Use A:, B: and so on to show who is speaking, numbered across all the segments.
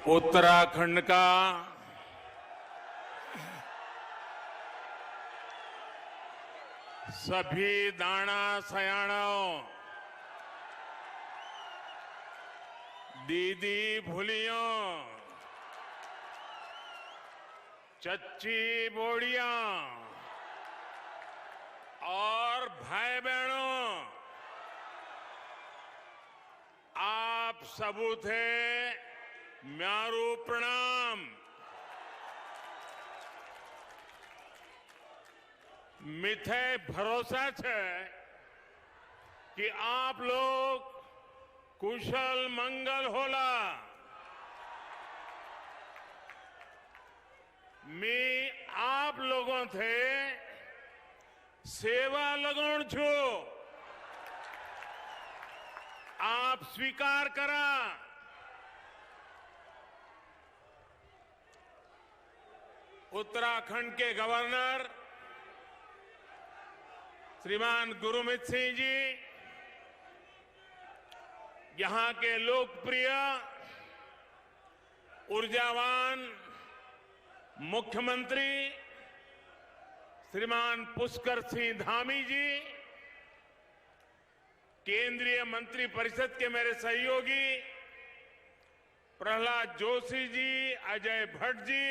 A: उत्तराखंड का सभी दाना सयाणों, दीदी भूलियों, चच्ची बोड़ियां और भाई बहनों, आप सबू थे म्यारू प्रणाम। मिथे भरोसा है कि आप लोग कुशल मंगल होला। मैं आप लोगों थे सेवा लगन छू। आप स्वीकार करा। उत्तराखंड के गवर्नर श्रीमान गुरमीत सिंह जी, यहां के लोकप्रिय ऊर्जावान मुख्यमंत्री श्रीमान पुष्कर सिंह धामी जी, केंद्रीय मंत्रिपरिषद के मेरे सहयोगी प्रहलाद जोशी जी, अजय भट्ट जी,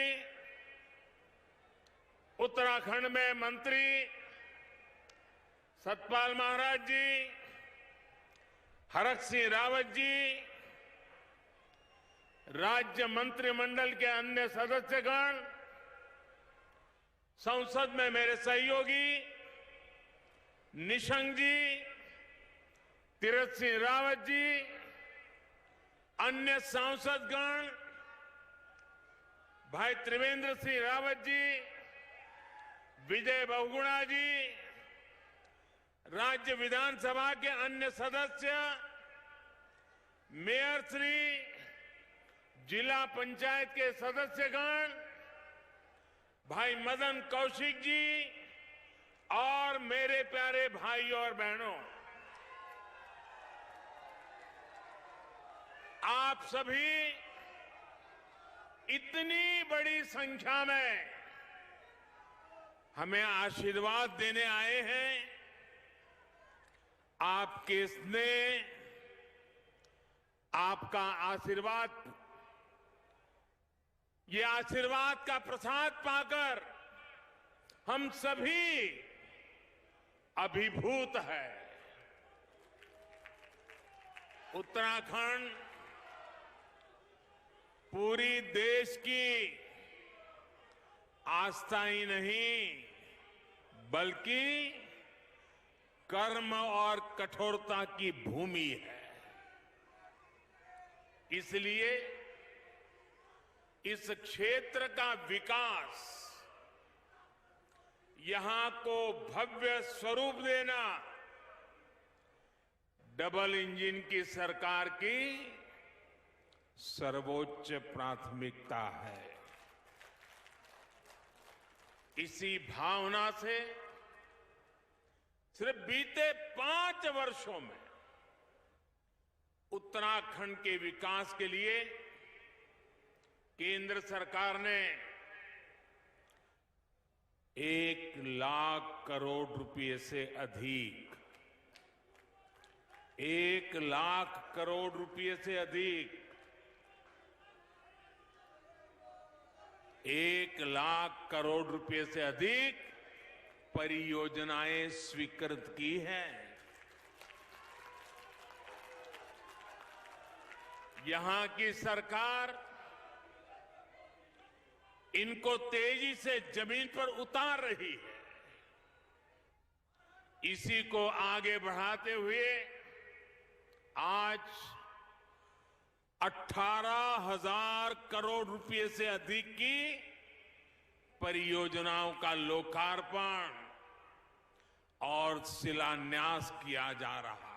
A: उत्तराखंड में मंत्री सतपाल महाराज जी, हरक सिंह रावत जी, राज्य मंत्रिमंडल के अन्य सदस्यगण, संसद में मेरे सहयोगी निशंक जी, तीरथ सिंह रावत जी, अन्य सांसदगण, भाई त्रिवेंद्र सिंह रावत जी, विजय बहुगुणा जी, राज्य विधानसभा के अन्य सदस्य, मेयर श्री, जिला पंचायत के सदस्यगण, भाई मदन कौशिक जी और मेरे प्यारे भाई और बहनों, आप सभी इतनी बड़ी संख्या में हमें आशीर्वाद देने आए हैं। आपके स्नेह, आपका आशीर्वाद, ये आशीर्वाद का प्रसाद पाकर हम सभी अभिभूत है। उत्तराखंड पूरी देश की आस्था ही नहीं, बल्कि कर्म और कठोरता की भूमि है। इसलिए इस क्षेत्र का विकास, यहां को भव्य स्वरूप देना डबल इंजन की सरकार की सर्वोच्च प्राथमिकता है। इसी भावना से सिर्फ बीते 5 वर्षों में उत्तराखंड के विकास के लिए केंद्र सरकार ने 1 लाख करोड़ रुपए से अधिक, 1 लाख करोड़ रुपए से अधिक, 1 लाख करोड़ रुपए से अधिक परियोजनाएं स्वीकृत की हैं। यहां की सरकार इनको तेजी से जमीन पर उतार रही है। इसी को आगे बढ़ाते हुए आज 18,000 करोड़ रुपए से अधिक की परियोजनाओं का लोकार्पण और शिलान्यास किया जा रहा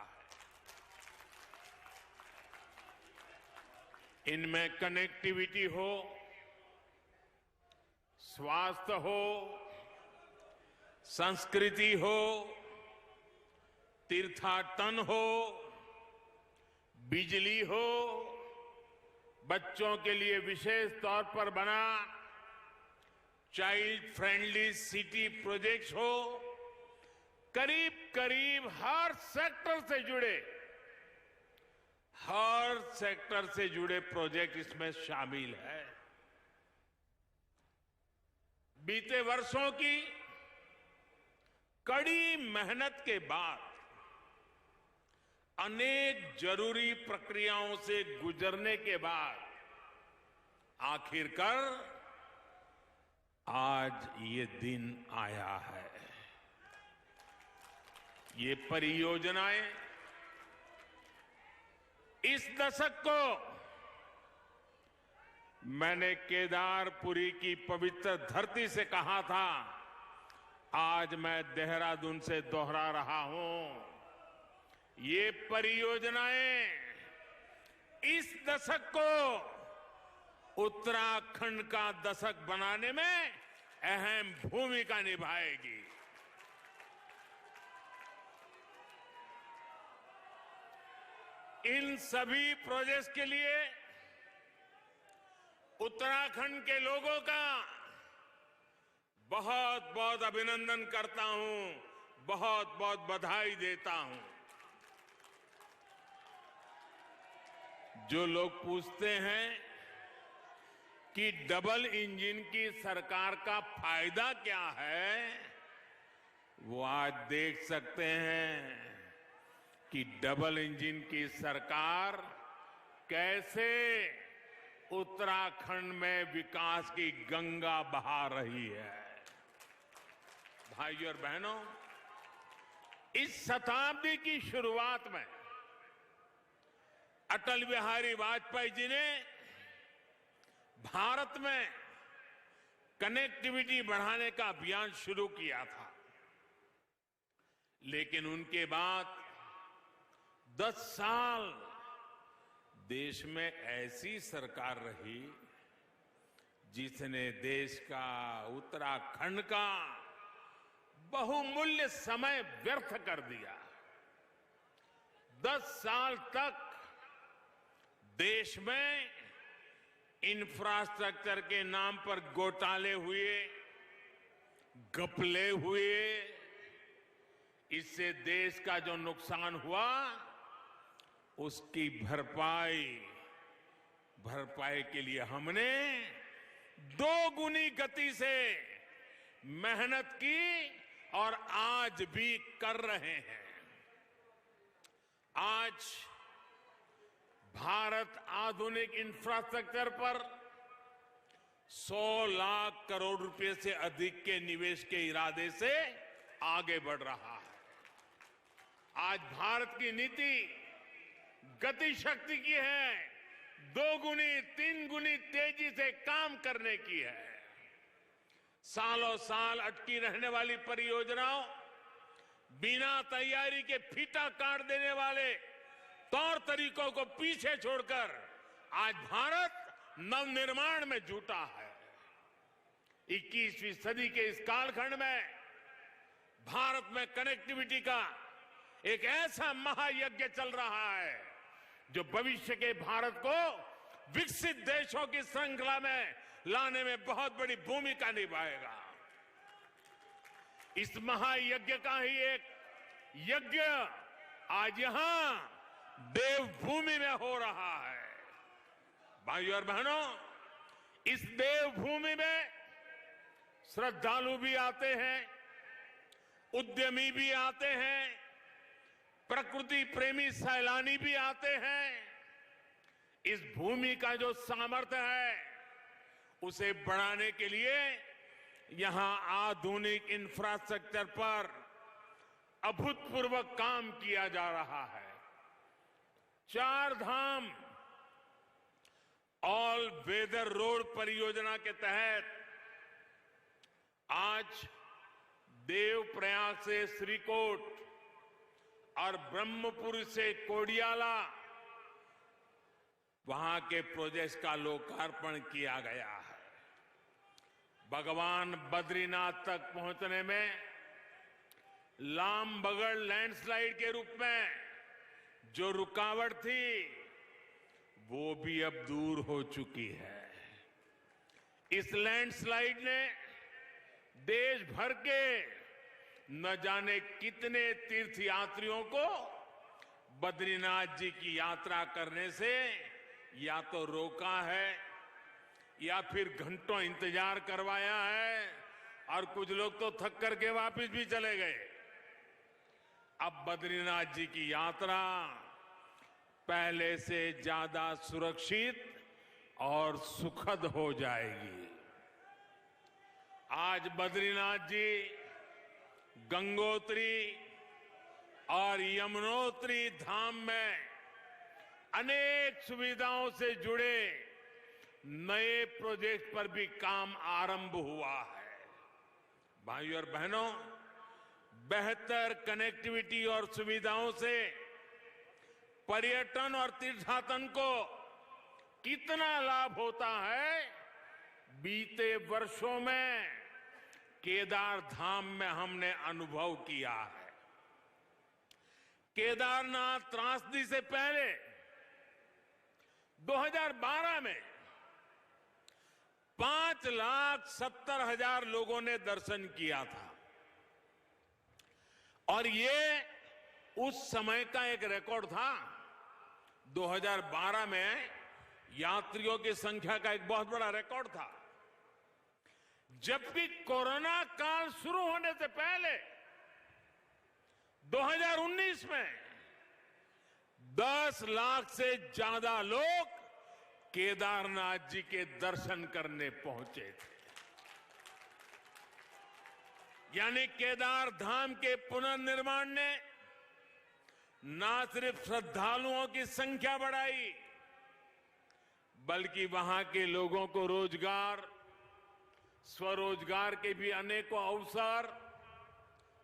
A: है। इनमें कनेक्टिविटी हो, स्वास्थ्य हो, संस्कृति हो, तीर्थाटन हो, बिजली हो, बच्चों के लिए विशेष तौर पर बना चाइल्ड फ्रेंडली सिटी प्रोजेक्ट्स हो, करीब करीब हर सेक्टर से जुड़े प्रोजेक्ट इसमें शामिल है। बीते वर्षों की कड़ी मेहनत के बाद अनेक जरूरी प्रक्रियाओं से गुजरने के बाद आखिरकार आज ये दिन आया है। ये परियोजनाएं इस दशक को मैंने केदारपुरी की पवित्र धरती से कहा था, आज मैं देहरादून से दोहरा रहा हूं। ये परियोजनाएं इस दशक को उत्तराखंड का दशक बनाने में अहम भूमिका निभाएगी। इन सभी प्रोजेक्ट्स के लिए उत्तराखंड के लोगों का बहुत बहुत अभिनंदन करता हूं, बहुत बहुत बधाई देता हूं। जो लोग पूछते हैं कि डबल इंजन की सरकार का फायदा क्या है, वो आज देख सकते हैं कि डबल इंजन की सरकार कैसे उत्तराखंड में विकास की गंगा बहा रही है। भाइयों और बहनों, इस शताब्दी की शुरुआत में अटल बिहारी वाजपेयी जी ने भारत में कनेक्टिविटी बढ़ाने का अभियान शुरू किया था, लेकिन उनके बाद 10 साल देश में ऐसी सरकार रही जिसने देश का, उत्तराखंड का बहुमूल्य समय व्यर्थ कर दिया। 10 साल तक देश में इंफ्रास्ट्रक्चर के नाम पर घोटाले हुए, घपले हुए। इससे देश का जो नुकसान हुआ उसकी भरपाई के लिए हमने 2 गुनी गति से मेहनत की और आज भी कर रहे हैं। आज भारत आधुनिक इंफ्रास्ट्रक्चर पर 100 लाख करोड़ रुपए से अधिक के निवेश के इरादे से आगे बढ़ रहा है। आज भारत की नीति गति शक्ति की है, 2 गुनी 3 गुनी तेजी से काम करने की है। सालों साल अटकी रहने वाली परियोजनाओं, बिना तैयारी के फीता काट देने वाले तौर तरीकों को पीछे छोड़कर आज भारत नवनिर्माण में जुटा है। 21वीं सदी के इस कालखंड में भारत में कनेक्टिविटी का एक ऐसा महायज्ञ चल रहा है जो भविष्य के भारत को विकसित देशों की श्रृंखला में लाने में बहुत बड़ी भूमिका निभाएगा। इस महायज्ञ का ही एक यज्ञ आज यहां देवभूमि में हो रहा है। भाइयों और बहनों, इस देवभूमि में श्रद्धालु भी आते हैं, उद्यमी भी आते हैं, प्रकृति प्रेमी सैलानी भी आते हैं। इस भूमि का जो सामर्थ्य है उसे बढ़ाने के लिए यहां आधुनिक इंफ्रास्ट्रक्चर पर अभूतपूर्व काम किया जा रहा है। 4 धाम ऑल वेदर रोड परियोजना के तहत आज देवप्रयाग से श्रीकोट और ब्रह्मपुर से कोडियाला, वहां के प्रोजेक्ट्स का लोकार्पण किया गया है। भगवान बद्रीनाथ तक पहुंचने में लामबगड़ लैंडस्लाइड के रूप में जो रुकावट थी वो भी अब दूर हो चुकी है। इस लैंडस्लाइड ने देश भर के न जाने कितने तीर्थयात्रियों को बद्रीनाथ जी की यात्रा करने से या तो रोका है या फिर घंटों इंतजार करवाया है और कुछ लोग तो थक करके वापस भी चले गए। अब बद्रीनाथ जी की यात्रा पहले से ज्यादा सुरक्षित और सुखद हो जाएगी। आज बद्रीनाथ जी गंगोत्री और यमुनोत्री धाम में अनेक सुविधाओं से जुड़े नए प्रोजेक्ट पर भी काम आरंभ हुआ है। भाइयों और बहनों, बेहतर कनेक्टिविटी और सुविधाओं से पर्यटन और तीर्थाटन को कितना लाभ होता है, बीते वर्षों में केदार धाम में हमने अनुभव किया है। केदारनाथ त्रासदी से पहले 2012 में 5,70,000 लोगों ने दर्शन किया था और ये उस समय का एक रिकॉर्ड था। 2012 में यात्रियों की संख्या का एक बहुत बड़ा रिकॉर्ड था, जबकि कोरोना काल शुरू होने से पहले 2019 में 10 लाख से ज्यादा लोग केदारनाथ जी के दर्शन करने पहुंचे थे। यानी केदार धाम के पुनर्निर्माण ने न सिर्फ श्रद्धालुओं की संख्या बढ़ाई, बल्कि वहां के लोगों को रोजगार, स्वरोजगार के भी अनेकों अवसर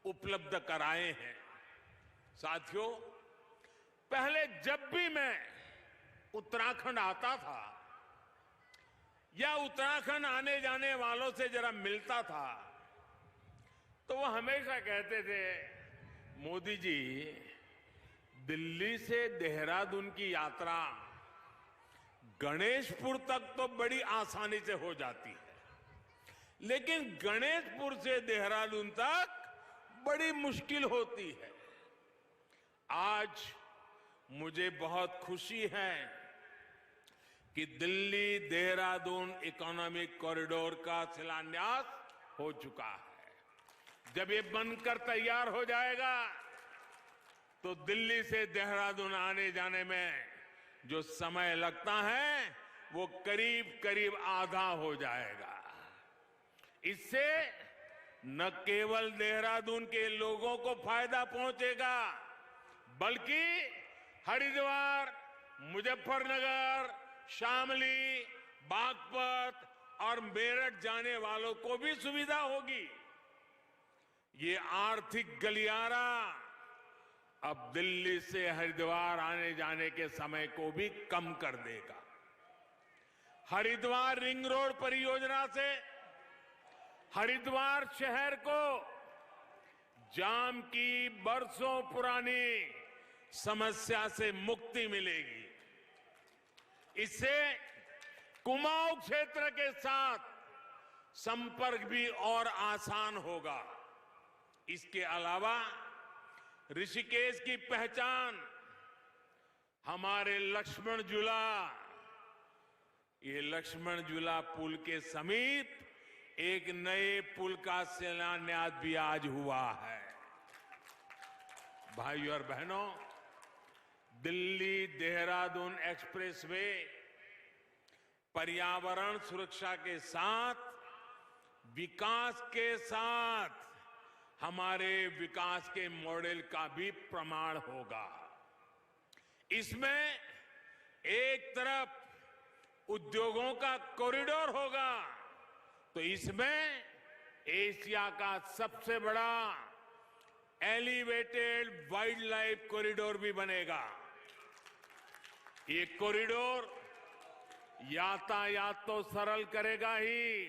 A: उपलब्ध कराए हैं। साथियों, पहले जब भी मैं उत्तराखंड आता था या उत्तराखंड आने जाने वालों से जरा मिलता था, तो वो हमेशा कहते थे, मोदी जी, दिल्ली से देहरादून की यात्रा गणेशपुर तक तो बड़ी आसानी से हो जाती है, लेकिन गणेशपुर से देहरादून तक बड़ी मुश्किल होती है। आज मुझे बहुत खुशी है कि दिल्ली देहरादून इकोनॉमिक कॉरिडोर का शिलान्यास हो चुका है। जब ये बनकर तैयार हो जाएगा तो दिल्ली से देहरादून आने जाने में जो समय लगता है वो करीब करीब आधा हो जाएगा। इससे न केवल देहरादून के लोगों को फायदा पहुंचेगा, बल्कि हरिद्वार, मुजफ्फरनगर, शामली, बागपत और मेरठ जाने वालों को भी सुविधा होगी। ये आर्थिक गलियारा अब दिल्ली से हरिद्वार आने जाने के समय को भी कम कर देगा। हरिद्वार रिंग रोड परियोजना से हरिद्वार शहर को जाम की बरसों पुरानी समस्या से मुक्ति मिलेगी। इससे कुमाऊं क्षेत्र के साथ संपर्क भी और आसान होगा। इसके अलावा ऋषिकेश की पहचान हमारे लक्ष्मण झूला, ये लक्ष्मण झूला पुल के समीप एक नए पुल का शिलान्यास भी आज हुआ है। भाइयों और बहनों, दिल्ली देहरादून एक्सप्रेसवे पर्यावरण सुरक्षा के साथ, विकास के साथ हमारे विकास के मॉडल का भी प्रमाण होगा। इसमें एक तरफ उद्योगों का कॉरिडोर होगा, तो इसमें एशिया का सबसे बड़ा एलिवेटेड वाइल्ड लाइफ कॉरिडोर भी बनेगा। ये कॉरिडोर यातायात तो सरल करेगा ही,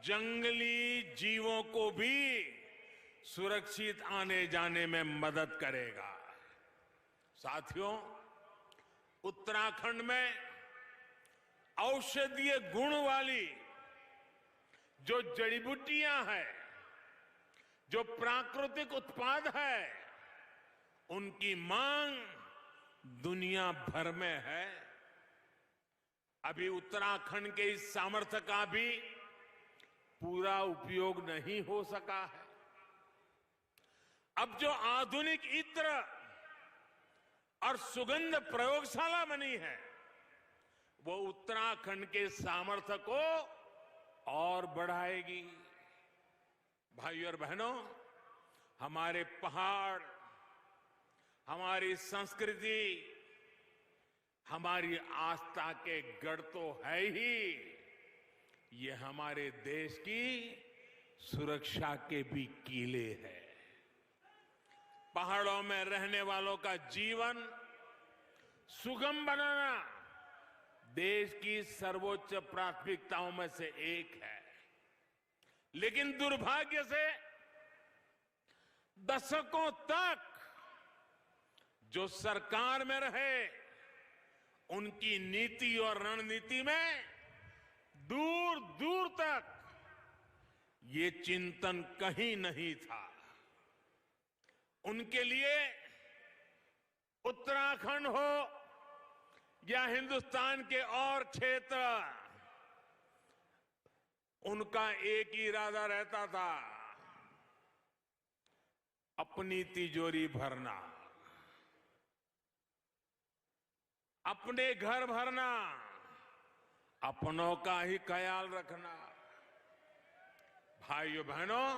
A: जंगली जीवों को भी सुरक्षित आने जाने में मदद करेगा। साथियों, उत्तराखंड में औषधीय गुण वाली जो जड़ी बूटियां हैं, जो प्राकृतिक उत्पाद है, उनकी मांग दुनिया भर में है। अभी उत्तराखंड के इस सामर्थ्य का भी पूरा उपयोग नहीं हो सका है। अब जो आधुनिक इत्र और सुगंध प्रयोगशाला बनी है, वो उत्तराखंड के सामर्थ्य को और बढ़ाएगी। भाइयों और बहनों, हमारे पहाड़, हमारी संस्कृति, हमारी आस्था के गढ़ तो है ही, ये हमारे देश की सुरक्षा के भी कीले हैं। पहाड़ों में रहने वालों का जीवन सुगम बनाना देश की सर्वोच्च प्राथमिकताओं में से एक है। लेकिन दुर्भाग्य से दशकों तक जो सरकार में रहे, उनकी नीति और रणनीति में दूर दूर तक ये चिंतन कहीं नहीं था। उनके लिए उत्तराखंड हो या हिंदुस्तान के और क्षेत्र, उनका एक ही इरादा रहता था, अपनी तिजोरी भरना, अपने घर भरना, अपनों का ही ख्याल रखना। भाइयों बहनों,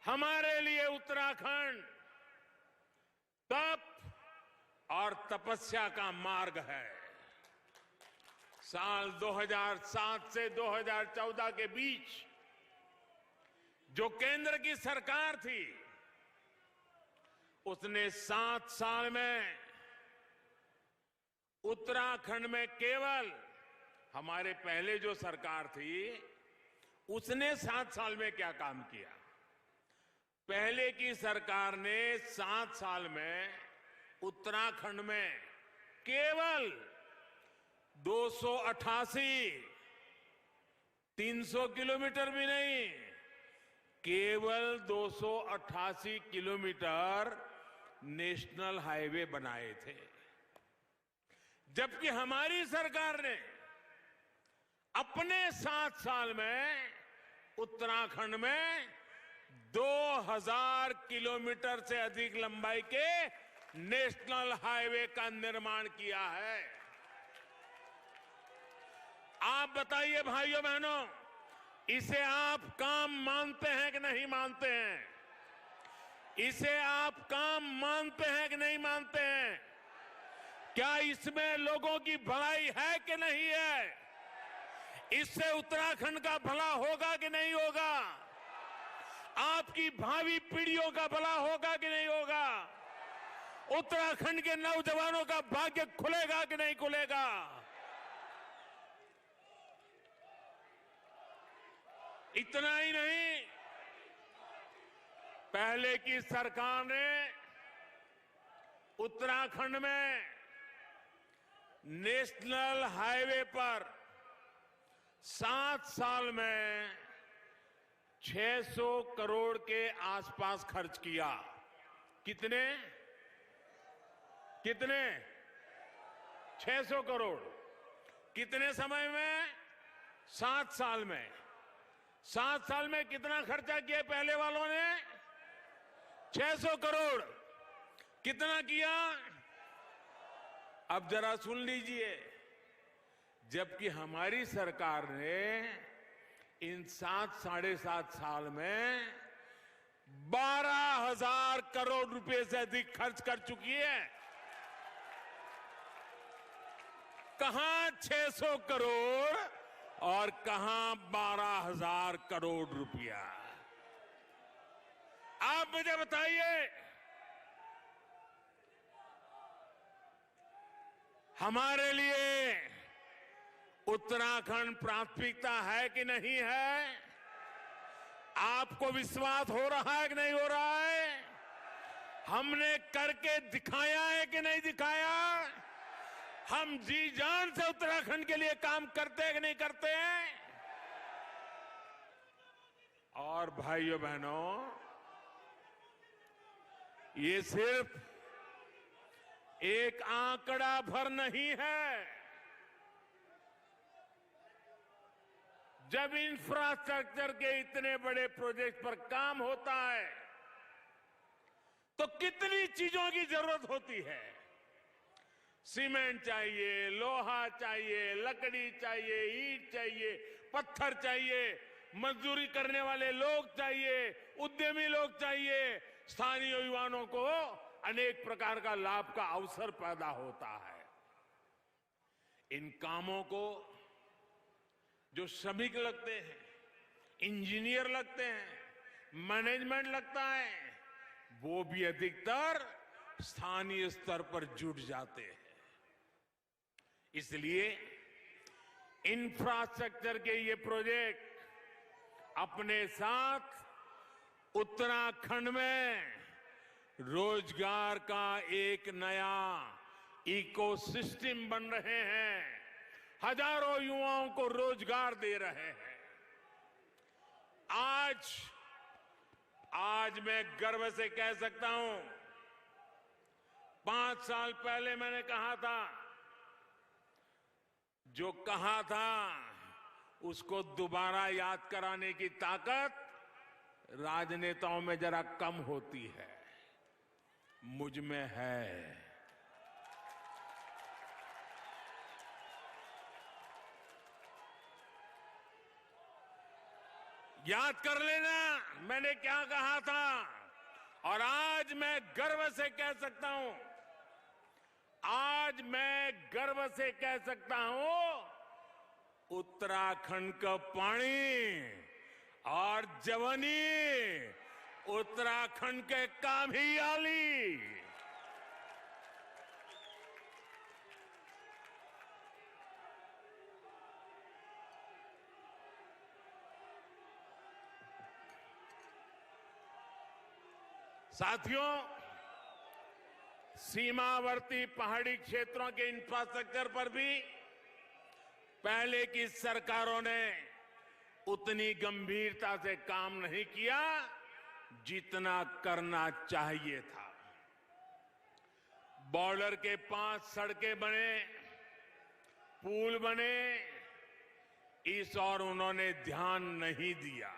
A: हमारे लिए उत्तराखंड तप और तपस्या का मार्ग है। साल 2007 से 2014 के बीच जो केंद्र की सरकार थी, उसने 7 साल में उत्तराखंड में केवल, हमारे पहले जो सरकार थी उसने 7 साल में क्या काम किया? पहले की सरकार ने 7 साल में उत्तराखंड में केवल 300 किलोमीटर भी नहीं, केवल 288 किलोमीटर नेशनल हाईवे बनाए थे। जबकि हमारी सरकार ने अपने 7 साल में उत्तराखंड में 2000 किलोमीटर से अधिक लंबाई के नेशनल हाईवे का निर्माण किया है। आप बताइए भाइयों बहनों, इसे आप काम मानते हैं कि नहीं मानते हैं? इसे आप काम मानते हैं कि नहीं मानते हैं? क्या इसमें लोगों की भलाई है कि नहीं है? इससे उत्तराखंड का भला होगा कि नहीं होगा? आपकी भावी पीढ़ियों का भला होगा कि नहीं होगा? उत्तराखंड के नौजवानों का भाग्य खुलेगा कि नहीं खुलेगा? इतना ही नहीं, पहले की सरकार ने उत्तराखंड में नेशनल हाईवे पर 7 साल में 600 करोड़ के आसपास खर्च किया। कितने 600 करोड़। कितने समय में? 7 साल में। 7 साल में कितना खर्चा किया पहले वालों ने? 600 करोड़। कितना किया? अब जरा सुन लीजिए, जबकि हमारी सरकार ने इन 7 साढ़े 7 साल में 12,000 करोड़ रुपए से अधिक खर्च कर चुकी है। कहां 600 करोड़ और कहां 12,000 करोड़ रुपया? आप मुझे बताइए, हमारे लिए उत्तराखंड प्राथमिकता है कि नहीं है? आपको विश्वास हो रहा है कि नहीं हो रहा है? हमने करके दिखाया है कि नहीं दिखाया? हम जी जान से उत्तराखंड के लिए काम करते हैं कि नहीं करते हैं? और भाइयों बहनों, ये सिर्फ एक आंकड़ा भर नहीं है। जब इंफ्रास्ट्रक्चर के इतने बड़े प्रोजेक्ट पर काम होता है तो कितनी चीजों की जरूरत होती है। सीमेंट चाहिए, लोहा चाहिए, लकड़ी चाहिए, ईंट चाहिए, पत्थर चाहिए, मजदूरी करने वाले लोग चाहिए, उद्यमी लोग चाहिए, स्थानीय युवाओं को अनेक प्रकार का लाभ का अवसर पैदा होता है। इन कामों को जो श्रमिक लगते हैं, इंजीनियर लगते हैं, मैनेजमेंट लगता है, वो भी अधिकतर स्थानीय स्तर पर जुट जाते हैं। इसलिए इंफ्रास्ट्रक्चर के ये प्रोजेक्ट अपने साथ उत्तराखंड में रोजगार का एक नया इकोसिस्टम बन रहे हैं, हजारों युवाओं को रोजगार दे रहे हैं। आज मैं गर्व से कह सकता हूं, 5 साल पहले मैंने कहा था, जो कहा था उसको दोबारा याद कराने की ताकत राजनेताओं में जरा कम होती है, मुझ में है। याद कर लेना मैंने क्या कहा था। और आज मैं गर्व से कह सकता हूं, आज मैं गर्व से कह सकता हूं, उत्तराखंड का पानी और जवानी उत्तराखंड के काम ही आली। साथियों, सीमावर्ती पहाड़ी क्षेत्रों के इंफ्रास्ट्रक्चर पर भी पहले की सरकारों ने उतनी गंभीरता से काम नहीं किया जितना करना चाहिए था। बॉर्डर के पास सड़कें बने, पुल बने, इस और उन्होंने ध्यान नहीं दिया।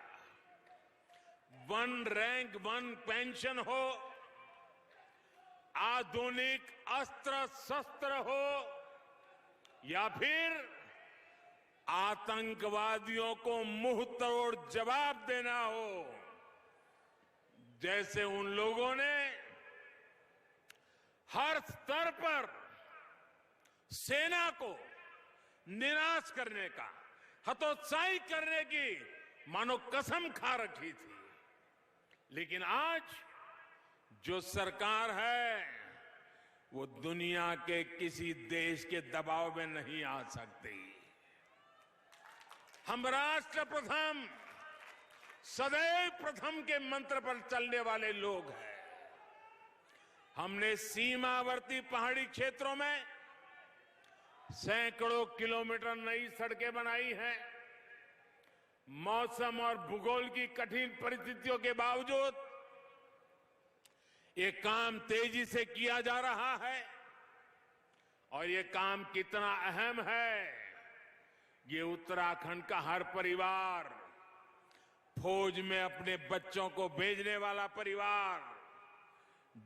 A: वन रैंक वन पेंशन हो, आधुनिक अस्त्र शस्त्र हो, या फिर आतंकवादियों को मुंह तोड़ जवाब देना हो, जैसे उन लोगों ने हर स्तर पर सेना को निराश करने का, हतोत्साहित करने की मानो कसम खा रखी थी। लेकिन आज जो सरकार है वो दुनिया के किसी देश के दबाव में नहीं आ सकती। हम राष्ट्र प्रथम, सदैव प्रथम के मंत्र पर चलने वाले लोग हैं। हमने सीमावर्ती पहाड़ी क्षेत्रों में सैकड़ों किलोमीटर नई सड़कें बनाई हैं। मौसम और भूगोल की कठिन परिस्थितियों के बावजूद ये काम तेजी से किया जा रहा है। और ये काम कितना अहम है, ये उत्तराखंड का हर परिवार, फौज में अपने बच्चों को भेजने वाला परिवार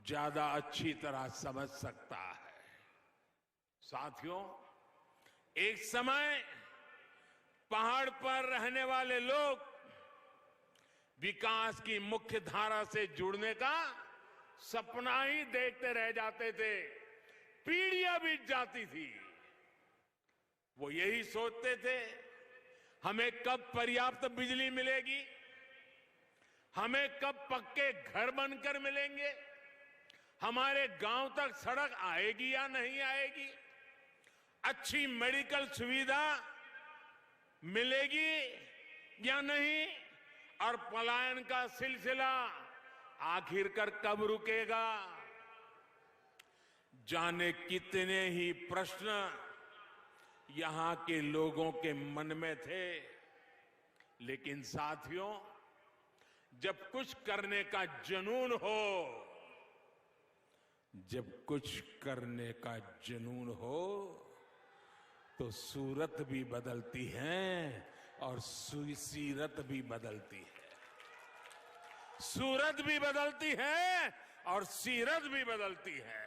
A: ज्यादा अच्छी तरह समझ सकता है। साथियों, एक समय पहाड़ पर रहने वाले लोग विकास की मुख्य धारा से जुड़ने का सपना ही देखते रह जाते थे। पीढ़ियां बीत जाती थी, वो यही सोचते थे हमें कब पर्याप्त बिजली मिलेगी, हमें कब पक्के घर बनकर मिलेंगे, हमारे गांव तक सड़क आएगी या नहीं आएगी, अच्छी मेडिकल सुविधा मिलेगी या नहीं, और पलायन का सिलसिला आखिरकार कब रुकेगा? जाने कितने ही प्रश्न यहां के लोगों के मन में थे, लेकिन साथियों, जब कुछ करने का जुनून हो, जब कुछ करने का जुनून हो तो सूरत भी बदलती है और सीरत भी बदलती है। सूरत भी बदलती है और सीरत भी बदलती है।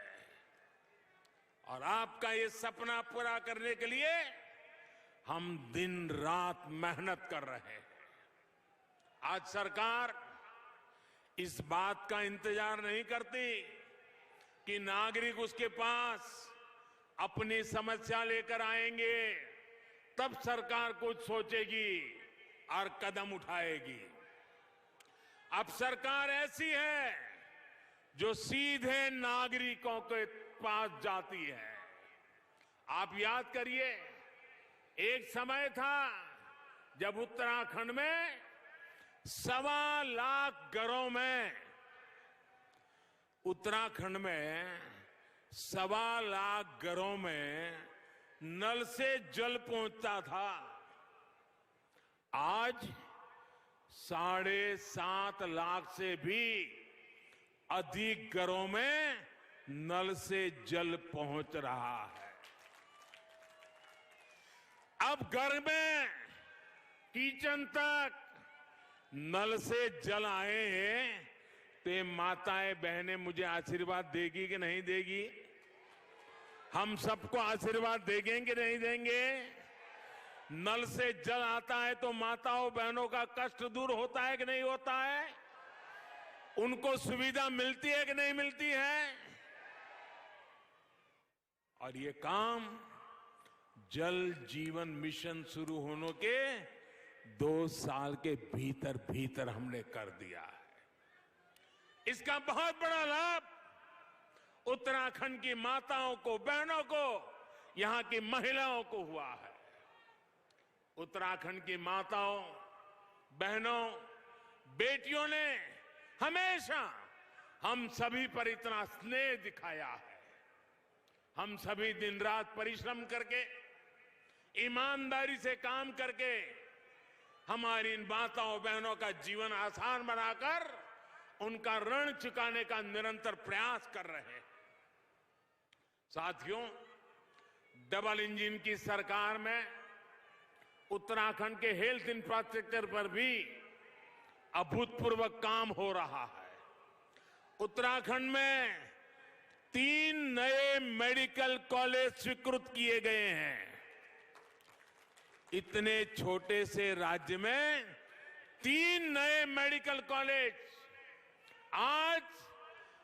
A: और आपका ये सपना पूरा करने के लिए हम दिन रात मेहनत कर रहे हैं। आज सरकार इस बात का इंतजार नहीं करती कि नागरिक उसके पास अपनी समस्या लेकर आएंगे, तब सरकार कुछ सोचेगी और कदम उठाएगी। अब सरकार ऐसी है जो सीधे नागरिकों के पास जाती है। आप याद करिए, एक समय था जब उत्तराखंड में 1.25 लाख घरों में, उत्तराखंड में 1.25 लाख घरों में नल से जल पहुंचता था। आज 7.5 लाख से भी अधिक घरों में नल से जल पहुंच रहा है। अब घर में किचन तक नल से जल आए हैं, तो ये माताएं बहनें मुझे आशीर्वाद देगी कि नहीं देगी? हम सबको आशीर्वाद देंगे कि नहीं देंगे? नल से जल आता है तो माताओं बहनों का कष्ट दूर होता है कि नहीं होता है? उनको सुविधा मिलती है कि नहीं मिलती है? और ये काम जल जीवन मिशन शुरू होने के 2 साल के भीतर भीतर हमने कर दिया है। इसका बहुत बड़ा लाभ उत्तराखंड की माताओं को, बहनों को, यहां की महिलाओं को हुआ है। उत्तराखंड की माताओं, बहनों, बेटियों ने हमेशा हम सभी पर इतना स्नेह दिखाया है। हम सभी दिन रात परिश्रम करके, ईमानदारी से काम करके हमारी इन माताओं बहनों का जीवन आसान बनाकर उनका ऋण चुकाने का निरंतर प्रयास कर रहे हैं। साथियों, डबल इंजन की सरकार में उत्तराखंड के हेल्थ इंफ्रास्ट्रक्चर पर भी अभूतपूर्व काम हो रहा है। उत्तराखंड में 3 नए मेडिकल कॉलेज स्वीकृत किए गए हैं। इतने छोटे से राज्य में 3 नए मेडिकल कॉलेज। आज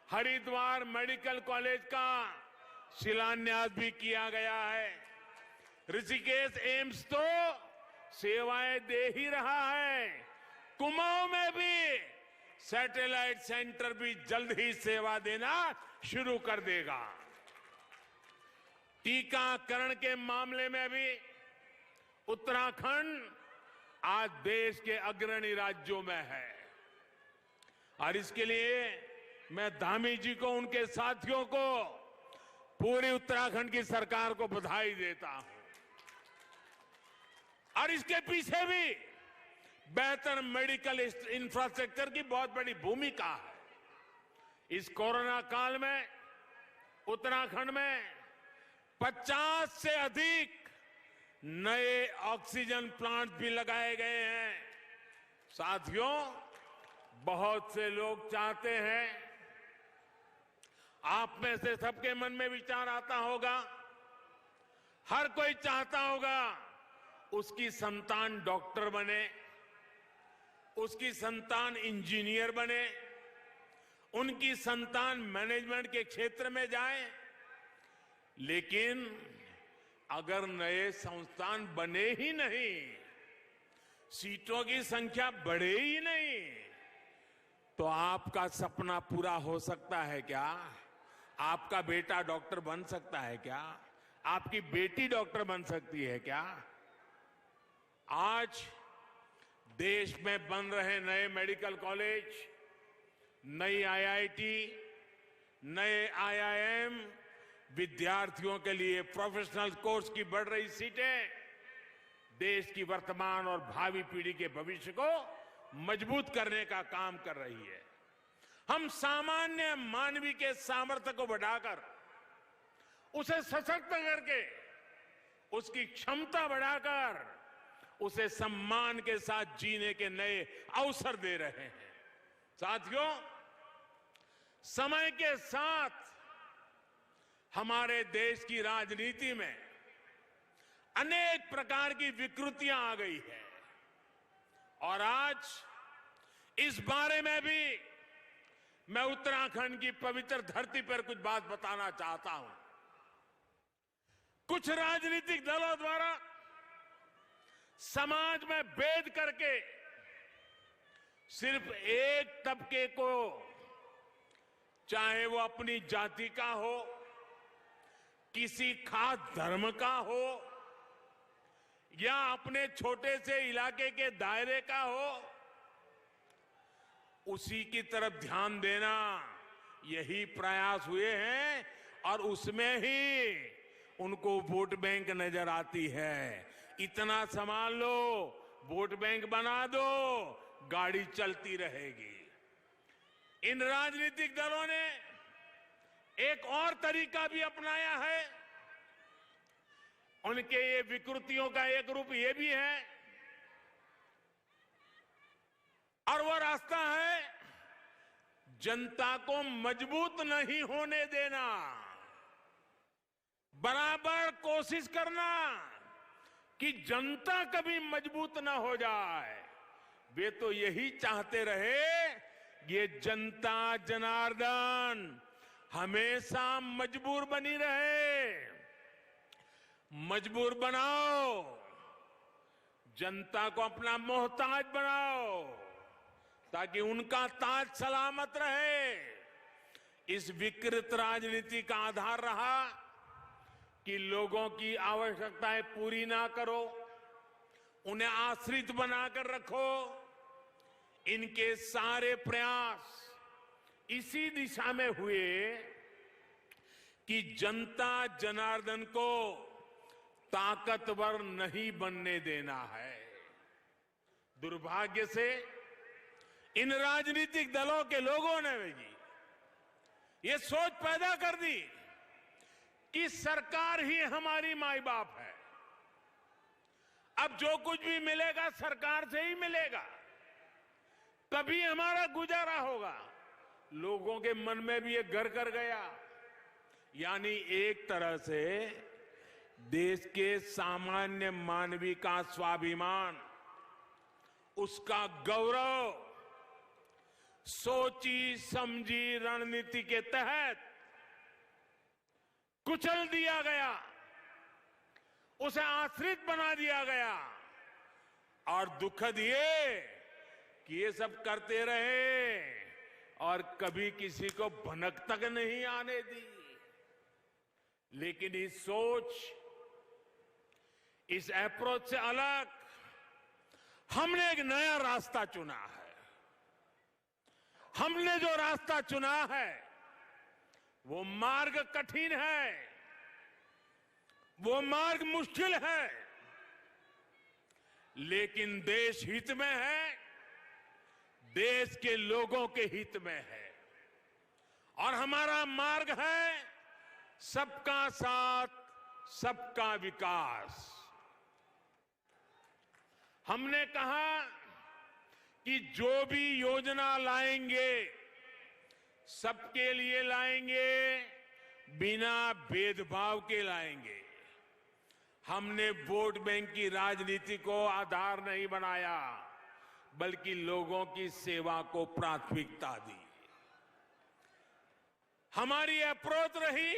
A: हरिद्वार मेडिकल कॉलेज का शिलान्यास भी किया गया है। ऋषिकेश एम्स तो सेवाएं दे ही रहा है। कुमाऊं में भी सैटेलाइट सेंटर भी जल्द ही सेवा देना शुरू कर देगा। टीकाकरण के मामले में भी उत्तराखंड आज देश के अग्रणी राज्यों में है। और इसके लिए मैं धामी जी को, उनके साथियों को, पूरी उत्तराखंड की सरकार को बधाई देता हूं। और इसके पीछे भी बेहतर मेडिकल इंफ्रास्ट्रक्चर की बहुत बड़ी भूमिका है। इस कोरोना काल में उत्तराखंड में 50 से अधिक नए ऑक्सीजन प्लांट भी लगाए गए हैं। साथियों, बहुत से लोग चाहते हैं, आप में से सबके मन में विचार आता होगा, हर कोई चाहता होगा उसकी संतान डॉक्टर बने, उसकी संतान इंजीनियर बने, उनकी संतान मैनेजमेंट के क्षेत्र में जाए। लेकिन अगर नए संस्थान बने ही नहीं, सीटों की संख्या बढ़े ही नहीं, तो आपका सपना पूरा हो सकता है क्या? आपका बेटा डॉक्टर बन सकता है क्या? आपकी बेटी डॉक्टर बन सकती है क्या? आज देश में बन रहे नए मेडिकल कॉलेज नई आईआईटी, नए आईआईएम, विद्यार्थियों के लिए प्रोफेशनल कोर्स की बढ़ रही सीटें देश की वर्तमान और भावी पीढ़ी के भविष्य को मजबूत करने का काम कर रही है। हम सामान्य मानवी के सामर्थ्य को बढ़ाकर, उसे सशक्त करके, उसकी क्षमता बढ़ाकर, उसे सम्मान के साथ जीने के नए अवसर दे रहे हैं। साथियों, समय के साथ हमारे देश की राजनीति में अनेक प्रकार की विकृतियां आ गई है और आज इस बारे में भी मैं उत्तराखंड की पवित्र धरती पर कुछ बात बताना चाहता हूं। कुछ राजनीतिक दलों द्वारा समाज में भेद करके सिर्फ एक तबके को, चाहे वो अपनी जाति का हो, किसी खास धर्म का हो या अपने छोटे से इलाके के दायरे का हो, उसी की तरफ ध्यान देना, यही प्रयास हुए हैं और उसमें ही उनको वोट बैंक नजर आती है। इतना संभाल लो, वोट बैंक बना दो, गाड़ी चलती रहेगी। इन राजनीतिक दलों ने एक और तरीका भी अपनाया है। उनके ये विकृतियों का एक रूप ये भी है और वो रास्ता है जनता को मजबूत नहीं होने देना, बराबर कोशिश करना कि जनता कभी मजबूत ना हो जाए। वे तो यही चाहते रहे, ये जनता जनार्दन हमेशा मजबूर बनी रहे। मजबूर बनाओ, जनता को अपना मोहताज बनाओ ताकि उनका ताज सलामत रहे। इस विकृत राजनीति का आधार रहा कि लोगों की आवश्यकताएं पूरी ना करो, उन्हें आश्रित बनाकर रखो। इनके सारे प्रयास इसी दिशा में हुए कि जनता जनार्दन को ताकतवर नहीं बनने देना है। दुर्भाग्य से इन राजनीतिक दलों के लोगों ने भी ये सोच पैदा कर दी कि सरकार ही हमारी माई बाप है, अब जो कुछ भी मिलेगा सरकार से ही मिलेगा, तभी हमारा गुजारा होगा। लोगों के मन में भी ये घर कर गया। यानी एक तरह से देश के सामान्य मानवी का स्वाभिमान, उसका गौरव सोची समझी रणनीति के तहत कुचल दिया गया, उसे आश्रित बना दिया गया। और दुखद ये कि ये सब करते रहे और कभी किसी को भनक तक नहीं आने दी। लेकिन इस सोच, इस अप्रोच से अलग हमने एक नया रास्ता चुना है। हमने जो रास्ता चुना है वो मार्ग कठिन है, वो मार्ग मुश्किल है, लेकिन देश हित में है, देश के लोगों के हित में है। और हमारा मार्ग है सबका साथ, सबका विकास। हमने कहा कि जो भी योजना लाएंगे सबके लिए लाएंगे, बिना भेदभाव के लाएंगे। हमने वोट बैंक की राजनीति को आधार नहीं बनाया, बल्कि लोगों की सेवा को प्राथमिकता दी। हमारी अप्रोच रही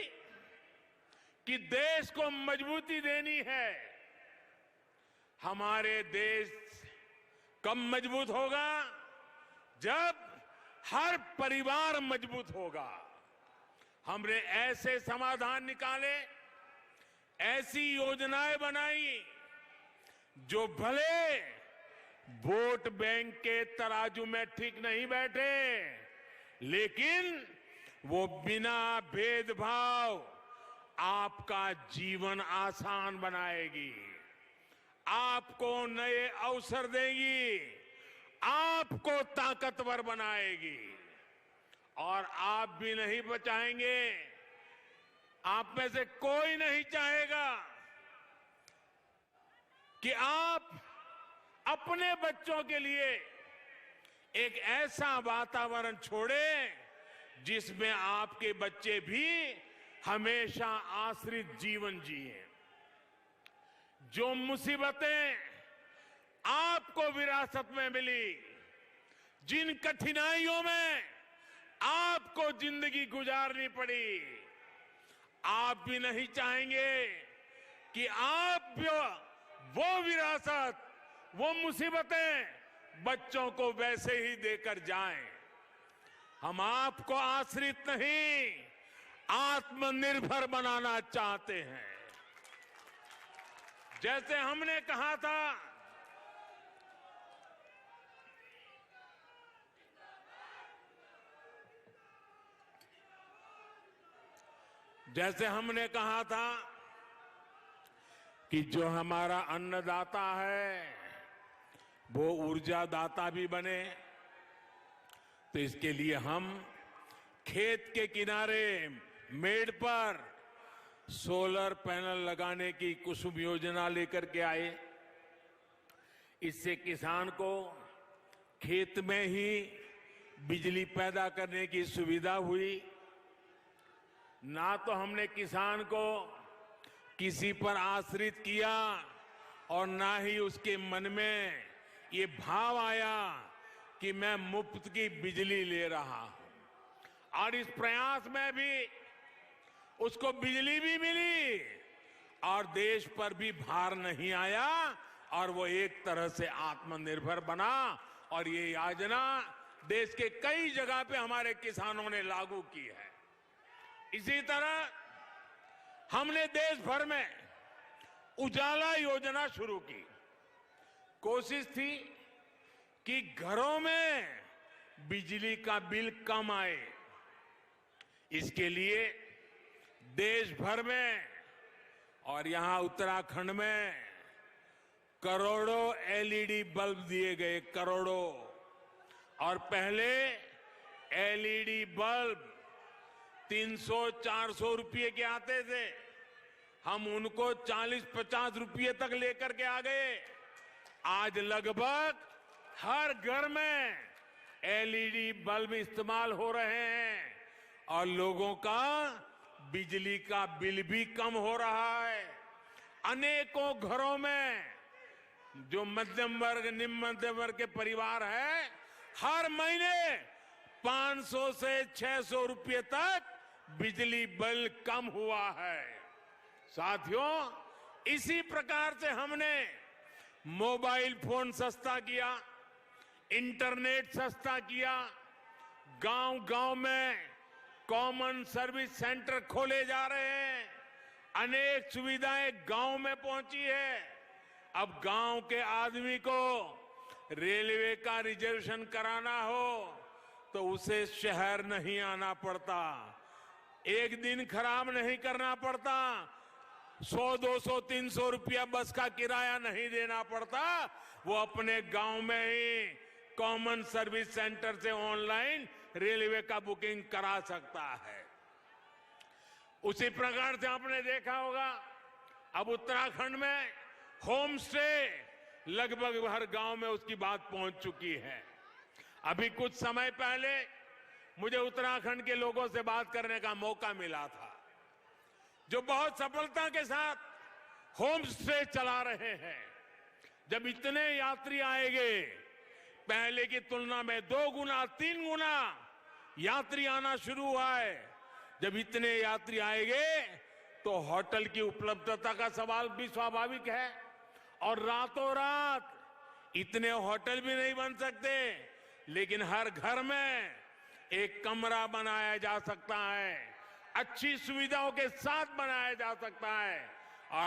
A: कि देश को मजबूती देनी है। हमारे देश कब मजबूत होगा? जब हर परिवार मजबूत होगा। हमने ऐसे समाधान निकाले, ऐसी योजनाएं बनाई जो भले वोट बैंक के तराजू में ठीक नहीं बैठे, लेकिन वो बिना भेदभाव आपका जीवन आसान बनाएगी, आपको नए अवसर देगी, आपको ताकतवर बनाएगी। और आप भी नहीं बचाएंगे, आप में से कोई नहीं चाहेगा कि आप अपने बच्चों के लिए एक ऐसा वातावरण छोड़ें जिसमें आपके बच्चे भी हमेशा आश्रित जीवन जिए। जो मुसीबतें आपको विरासत में मिली, जिन कठिनाइयों में आपको जिंदगी गुजारनी पड़ी, आप भी नहीं चाहेंगे कि आप वो विरासत, वो मुसीबतें बच्चों को वैसे ही देकर जाएं। हम आपको आश्रित नहीं, आत्मनिर्भर बनाना चाहते हैं। जैसे हमने कहा था, कि जो हमारा अन्नदाता है वो ऊर्जादाता भी बने, तो इसके लिए हम खेत के किनारे मेड़ पर सोलर पैनल लगाने की कुसुम योजना लेकर के आए। इससे किसान को खेत में ही बिजली पैदा करने की सुविधा हुई। ना तो हमने किसान को किसी पर आश्रित किया और ना ही उसके मन में ये भाव आया कि मैं मुफ्त की बिजली ले रहा हूं। और इस प्रयास में भी उसको बिजली भी मिली और देश पर भी भार नहीं आया और वो एक तरह से आत्मनिर्भर बना। और ये योजना देश के कई जगह पे हमारे किसानों ने लागू की है। इसी तरह हमने देश भर में उजाला योजना शुरू की। कोशिश थी कि घरों में बिजली का बिल कम आए। इसके लिए देश भर में और यहां उत्तराखंड में करोड़ों एलईडी बल्ब दिए गए, करोड़ों। और पहले एलईडी बल्ब 300-400 रुपये के आते थे, हम उनको 40-50 रुपये तक लेकर के आ गए। आज लगभग हर घर में एलईडी बल्ब इस्तेमाल हो रहे हैं और लोगों का बिजली का बिल भी कम हो रहा है। अनेकों घरों में जो मध्यम वर्ग, निम्न मध्यम वर्ग के परिवार है, हर महीने 500 से 600 रुपये तक बिजली बिल कम हुआ है। साथियों, इसी प्रकार से हमने मोबाइल फोन सस्ता किया, इंटरनेट सस्ता किया, गांव-गांव में कॉमन सर्विस सेंटर खोले जा रहे हैं, अनेक सुविधाएं गांव में पहुंची है। अब गांव के आदमी को रेलवे का रिजर्वेशन कराना हो तो उसे शहर नहीं आना पड़ता, एक दिन खराब नहीं करना पड़ता, 100-200-300 रुपया बस का किराया नहीं देना पड़ता। वो अपने गांव में ही कॉमन सर्विस सेंटर से ऑनलाइन रेलवे का बुकिंग करा सकता है। उसी प्रकार से आपने देखा होगा, अब उत्तराखंड में होम स्टे लगभग हर गांव में उसकी बात पहुंच चुकी है। अभी कुछ समय पहले मुझे उत्तराखंड के लोगों से बात करने का मौका मिला था, जो बहुत सफलता के साथ होम स्टे चला रहे हैं। जब इतने यात्री आएंगे, पहले की तुलना में 2 गुना 3 गुना यात्री आना शुरू हुआ है। जब इतने यात्री आएंगे तो होटल की उपलब्धता का सवाल भी स्वाभाविक है और रातों रात इतने होटल भी नहीं बन सकते, लेकिन हर घर में एक कमरा बनाया जा सकता है, अच्छी सुविधाओं के साथ बनाया जा सकता है।